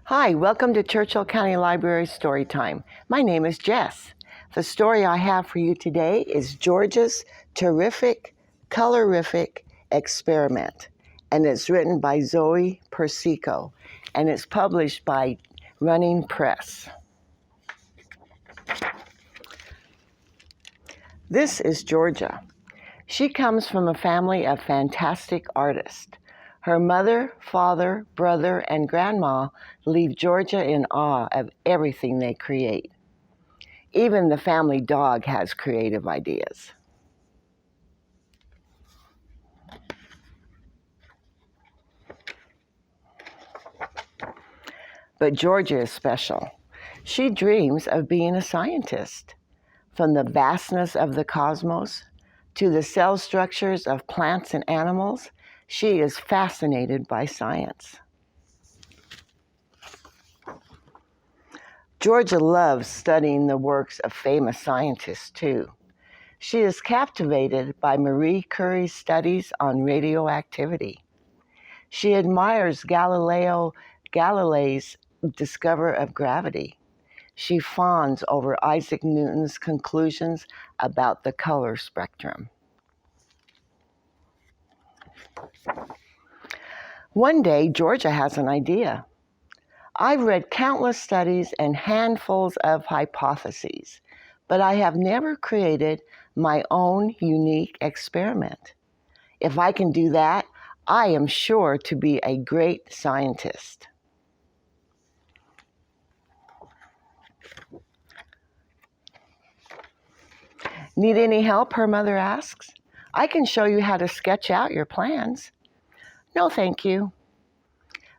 Hi, welcome to Churchill County Library Storytime. My name is Jess. The story I have for you today is Georgia's terrific, colorific experiment, and it's written by Zoe Persico, and it's published by Running Press. This is Georgia. She comes from a family of fantastic artists. Her mother, father, brother, and grandma leave Georgia in awe of everything they create. Even the family dog has creative ideas. But Georgia is special. She dreams of being a scientist. From the vastness of the cosmos to the cell structures of plants and animals, she is fascinated by science. Georgia loves studying the works of famous scientists, too. She is captivated by Marie Curie's studies on radioactivity. She admires Galileo Galilei's discovery of gravity. She fawns over Isaac Newton's conclusions about the color spectrum. One day, Georgia has an idea. I've read countless studies and handfuls of hypotheses, but I have never created my own unique experiment. If I can do that, I am sure to be a great scientist. Need any help? Her mother asks. I can show you how to sketch out your plans. No, thank you.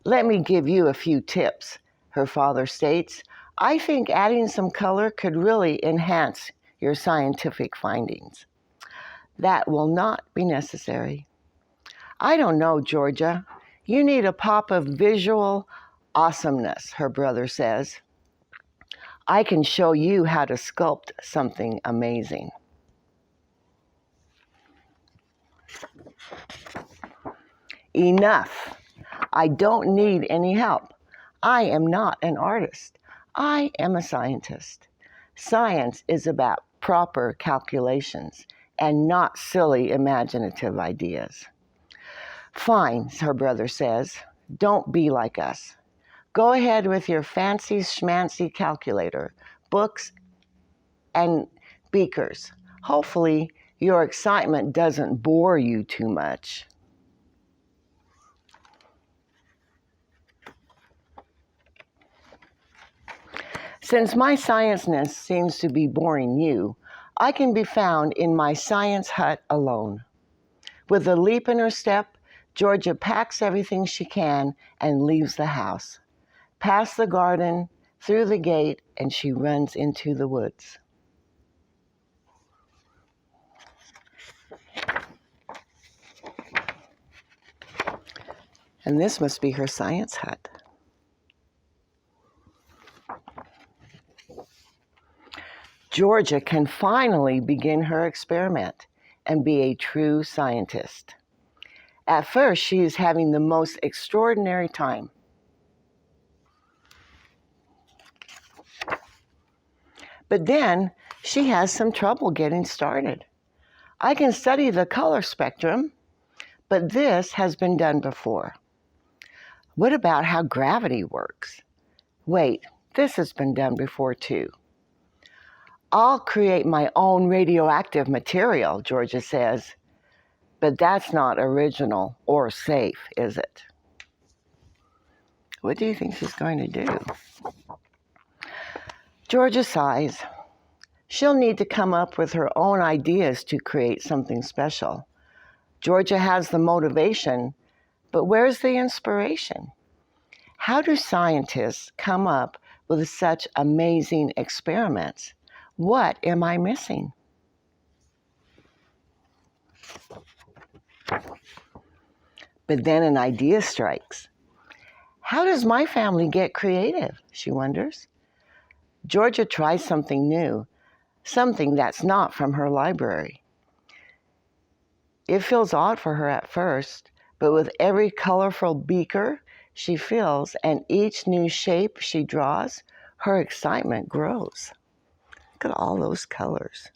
Let me give you a few tips, her father states. I think adding some color could really enhance your scientific findings. That will not be necessary. I don't know, Georgia. You need a pop of visual awesomeness, her brother says. I can show you how to sculpt something amazing. Enough. I don't need any help. I am not an artist. I am a scientist. Science is about proper calculations and not silly imaginative ideas. Fine, her brother says. Don't be like us. Go ahead with your fancy schmancy calculator, books, and beakers. Hopefully, your excitement doesn't bore you too much. Since my science-ness seems to be boring you, I can be found in my science hut alone. With a leap in her step, Georgia packs everything she can and leaves the house. Past the garden, through the gate, and she runs into the woods. And this must be her science hut. Georgia can finally begin her experiment and be a true scientist. At first, she is having the most extraordinary time. But then she has some trouble getting started. I can study the color spectrum, but this has been done before. What about how gravity works? Wait, this has been done before too. I'll create my own radioactive material, Georgia says, but that's not original or safe, is it? What do you think she's going to do? Georgia sighs. She'll need to come up with her own ideas to create something special. Georgia has the motivation, but where's the inspiration? How do scientists come up with such amazing experiments? What am I missing? But then an idea strikes. How does my family get creative? She wonders. Georgia tries something new, something that's not from her library. It feels odd for her at first, but with every colorful beaker, she feels, and each new shape she draws, her excitement grows. Look at all those colors.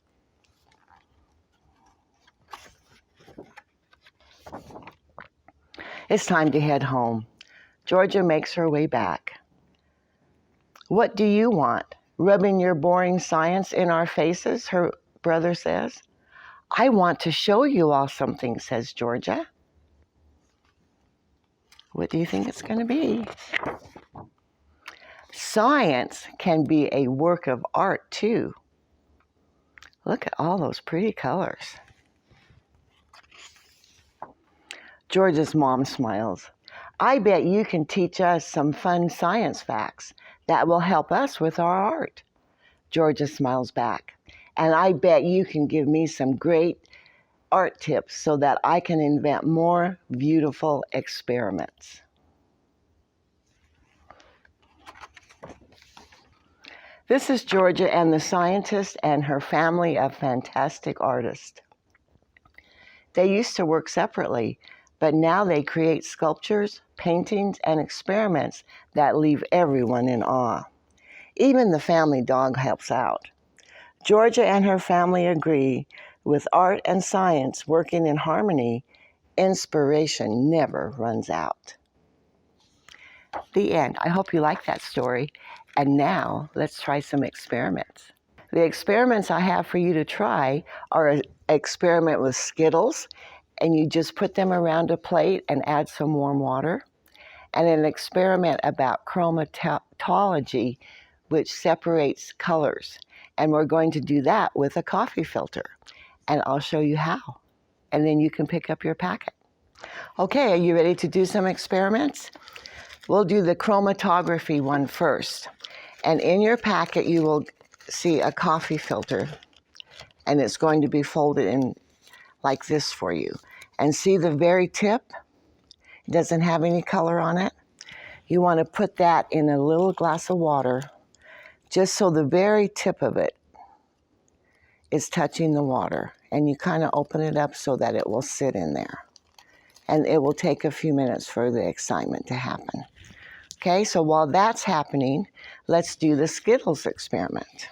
It's time to head home. Georgia makes her way back. What do you want? Rubbing your boring science in our faces, her brother says. I want to show you all something, says Georgia. What do you think it's going to be? Science can be a work of art, too. Look at all those pretty colors. Georgia's mom smiles. I bet you can teach us some fun science facts that will help us with our art. Georgia smiles back. And I bet you can give me some great art tips so that I can invent more beautiful experiments. This is Georgia and the scientist and her family of fantastic artists. They used to work separately, but now they create sculptures, paintings, and experiments that leave everyone in awe. Even the family dog helps out. Georgia and her family agree, with art and science working in harmony, inspiration never runs out. The end. I hope you like that story. And now, let's try some experiments. The experiments I have for you to try are an experiment with Skittles, and you just put them around a plate and add some warm water, and an experiment about chromatography, which separates colors. And we're going to do that with a coffee filter, and I'll show you how. And then you can pick up your packet. Okay, are you ready to do some experiments? We'll do the chromatography one first. And in your packet, you will see a coffee filter, and it's going to be folded in like this for you. And see the very tip? It doesn't have any color on it. You want to put that in a little glass of water, just so the very tip of it is touching the water. And you kind of open it up so that it will sit in there. And it will take a few minutes for the excitement to happen. Okay, so while that's happening, let's do the Skittles experiment.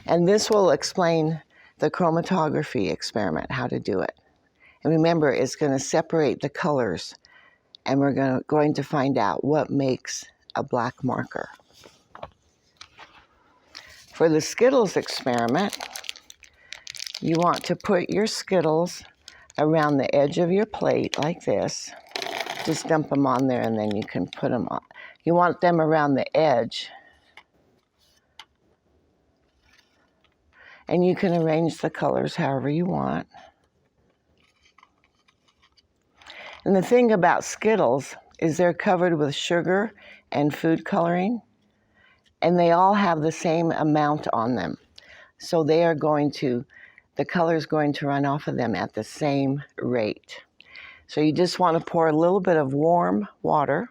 And this will explain the chromatography experiment, how to do it. And remember, it's going to separate the colors, and we're going to find out what makes a black marker. For the Skittles experiment, you want to put your Skittles around the edge of your plate like this. Just dump them on there, and then you can put them on. You want them around the edge. And you can arrange the colors however you want. And the thing about Skittles is they're covered with sugar and food coloring, and they all have the same amount on them. So the color is going to run off of them at the same rate. So you just want to pour a little bit of warm water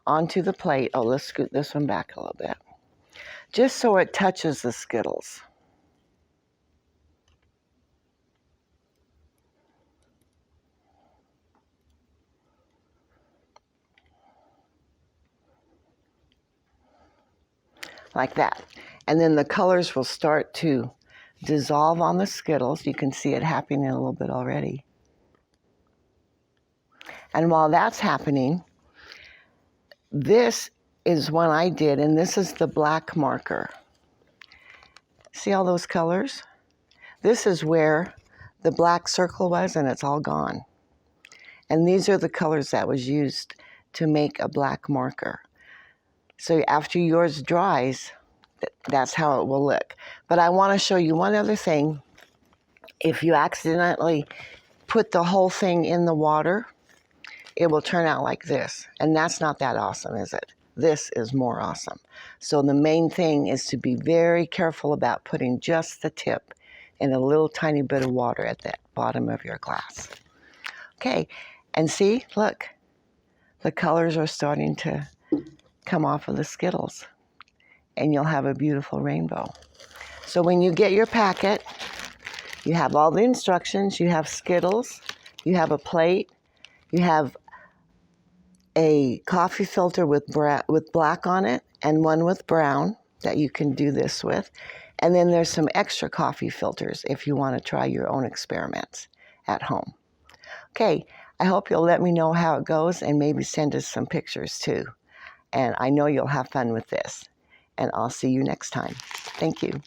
onto the plate. Oh, let's scoot this one back a little bit. Just so it touches the Skittles. Like that. And then the colors will start to dissolve on the Skittles. You can see it happening a little bit already. And while that's happening, this is one I did, and this is the black marker. See all those colors? This is where the black circle was, and it's all gone. And these are the colors that was used to make a black marker. So after yours dries, that's how it will look. But I want to show you one other thing. If you accidentally put the whole thing in the water, it will turn out like this. And that's not that awesome, is it? This is more awesome. So the main thing is to be very careful about putting just the tip in a little tiny bit of water at the bottom of your glass. Okay, and see, look, the colors are starting to come off of the Skittles, and you'll have a beautiful rainbow. So when you get your packet, you have all the instructions. You have Skittles, you have a plate, you have a coffee filter with black on it and one with brown that you can do this with. And then there's some extra coffee filters if you want to try your own experiments at home. Okay, I hope you'll let me know how it goes and maybe send us some pictures too. And I know you'll have fun with this. And I'll see you next time. Thank you.